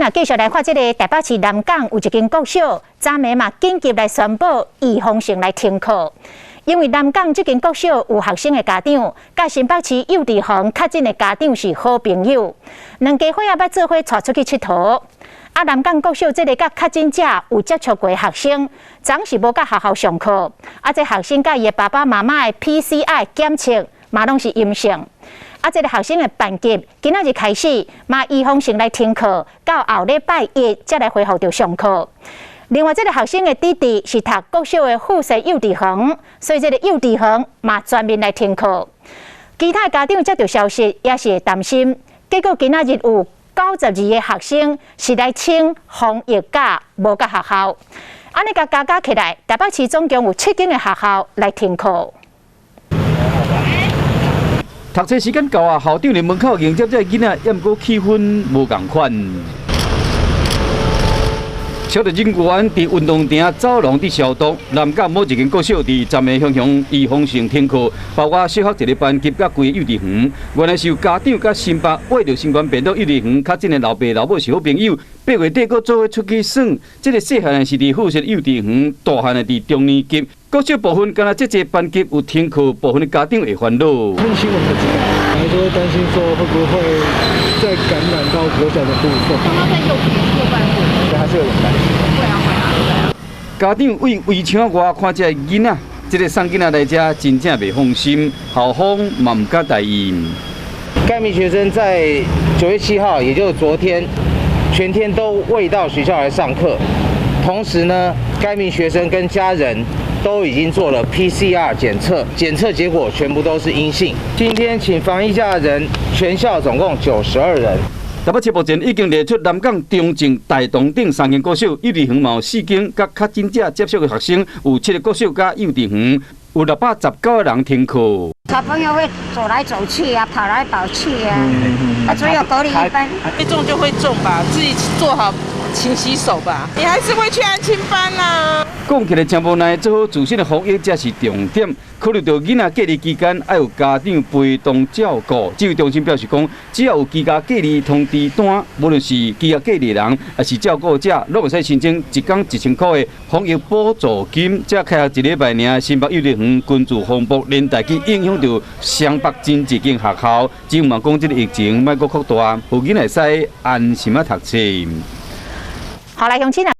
仔继续来看这个台北市南港有一间国小，昨暝嘛紧急来宣布预防性来停课，因为南港这间国小有学生的家长，甲新北市幼稚园确诊的家长是好朋友，两家伙仔要做伙带出去佚佗。啊，南港国小这个甲确诊者有接触过的学生，暂时无甲学校上课，啊，这学生甲伊的爸爸妈妈的 PCR 检测嘛拢是阴性。啊，这个学生的班级今仔日开始嘛预防性来停课，到后礼拜一才来恢复到上课。另外，这个学生的弟弟是读国小的附设幼稚园，所以这个幼稚园嘛全面来停课。其他家长接到消息也是会担心，结果今仔日有92个学生是来请防疫假，无甲学校。安尼加起来，台北市总共有7间的学校来停课。读册时间到啊，校长伫门口迎接这囡仔，也毋过气氛无共款。消毒人员伫运动场走廊伫消毒，南港某一间国小伫昨暝向预防性停课，包括小学一个班级甲规个幼稚园。原来是有家长甲新北为着新冠病毒幼稚园确诊的老爸老母是好朋友，8月底佫做伙出去耍。这个细汉的是伫附设幼稚园，大汉的伫中年级。国小部分，敢若这个班级有停课，部分的家长会烦恼。看新闻才知道，还是会担心说会不会再感染到国小的部分。刚刚在幼稚园后半部，对，还是有点担心。会啊。家长为围墙外看这囡仔，这个送囡仔来遮真正袂放心，校方嘛唔敢答应。该名学生在9月7号，也就是昨天，全天都未到学校来上课。同时呢，该名学生跟家人都已经做了 PCR 检测，检测结果全部都是阴性。今天请防疫假的人，全校总共92人。台北市目前已经列出南港、中正、大同等3间国小，幼稚园嘛有4间，甲确诊者接触的学生有7个国小甲幼稚园，有619个人停课。小朋友会走来走去啊，跑来跑去啊，所以有隔离一班。会中就会中吧，自己做好勤洗手吧。你还是会去安亲班啊。讲起来真无奈，做好自身的防疫才是重点。考虑到囡仔隔离期间要有家长陪同照顾，指挥中心表示讲，只要有居家隔离通知单，无论是居家隔离人还是照顾者，拢会使申请1天1000块的防疫补助金。才开学1礼拜尔，新北幼稚园群聚风波连带去影响到双北真几间学校。只望讲这个疫情莫阁扩大，有囡仔会使安心啊读册。好，来乡亲啊。